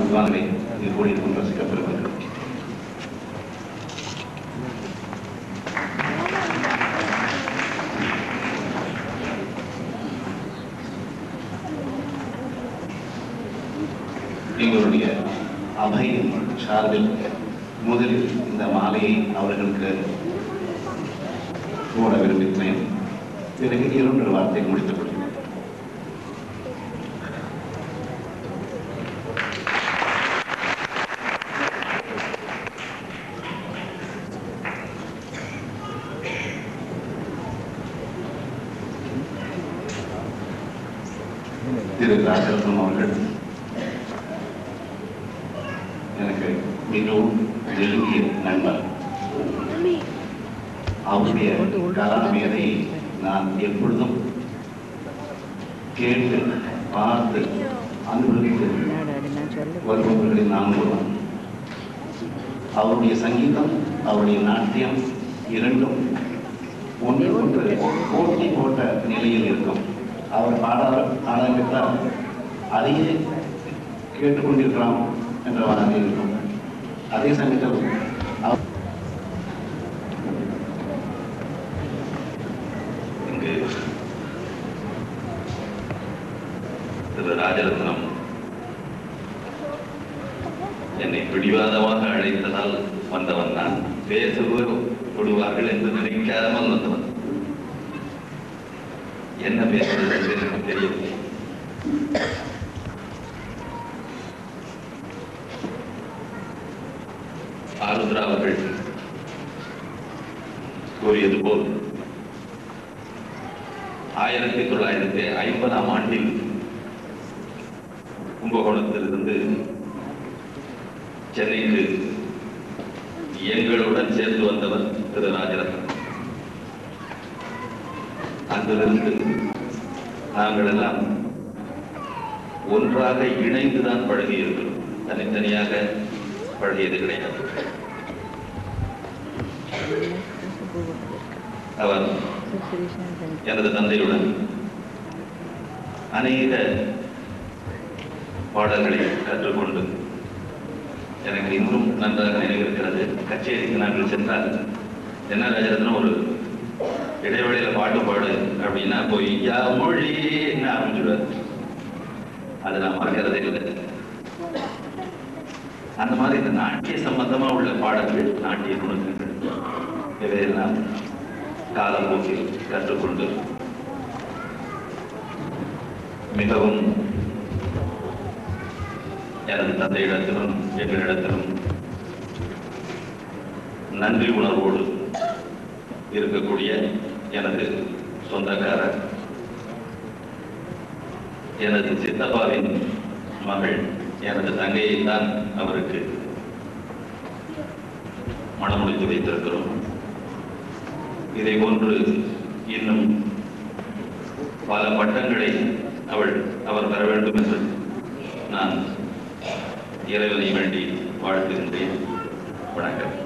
விவாதங்களை இங்கு கூடியிருக்கும் ரசிக்க பெறுகிறது. எங்களுடைய அபையின் சார்பில் முதலில் இந்த மாலையை அவர்களுக்கு போட விரும்புகிறேன். பிறகு 2 வார்த்தை முடித்துக் கொள்கிறேன். திரு ராஜரத்னம் அவர்கள் எனக்கு மிகவும் நெருங்கிய நண்பர். அவருடைய கலா மேதையை நான் எப்பொழுதும் கேட்டு பார்த்து அனுபவித்து வருபவர்களில் நான் ஒருவன். அவருடைய சங்கீதம், அவருடைய நாட்டியம் இரண்டும் ஒன்று போட்டி போட்ட நிலையில் இருக்கும். அவர் பாட ஆரம்பித்தால் அதையே கேட்டுக்கொண்டிருக்கலாம் என்றவாறு இருக்கும். அதே சமயத்தில் இங்கு திரு ராஜரத்னம் என்னை பிடிவாதமாக அழைத்ததால் வந்தவன். நான் பேசுவார்கள் என்று நினைக்காமல் வந்தவன். என்ன பேசுவது என்று எனக்கு தெரியவில்லை. ஆருத்ரா அவர்கள் கூறியது போல் 1950ஆம் ஆண்டில் கும்பகோணத்திலிருந்து சென்னைக்கு எங்களுடன் சேர்ந்து வந்தவர் திரு ராஜரத்னம். அங்கிருந்து நாங்கள் எல்லாம் ஒன்றாக இணைந்துதான் பழகி இருக்கிறோம். தனித்தனியாக பழகியது கிடையாது. அவர் எனது தந்தையுடன் அநேக பாடல்களை கற்றுக்கொண்டு எனக்கு இன்னும் நன்றாக நினைவிருக்கிறது. கச்சேரிக்கு நாங்கள் சென்றால் என்ன ராஜரத்னம் ஒரு இடைவெளியில பாட்டு பாடு அப்படின்னா போய் யா மொழி என்ன ஆரம்பிச்சுடுவார். அதை நான் மறக்கிறதே இல்லை. அந்த மாதிரி இந்த நாட்டிய சம்பந்தமா உள்ள பாடல்கள், நாட்டிய நுணுக்கங்கள் இவையெல்லாம் காலப்போக்கில் கற்றுக்கொண்டு மிகவும் எனது தந்தையிடத்திலும் எங்களிடத்திலும் நன்றி உணர்வோடு இருக்கக்கூடிய எனது சொந்தக்காரர், எனது சித்தப்பாவின் மகள், எனது தங்கையை தான் அவருக்கு மணமுடித்து வைத்திருக்கிறோம். இதை போன்று இன்னும் பல பட்டங்களை அவர் பெற வேண்டும் என்று நான் இறைவனை வேண்டி வாழ்த்துகின்றேன். வணக்கம்.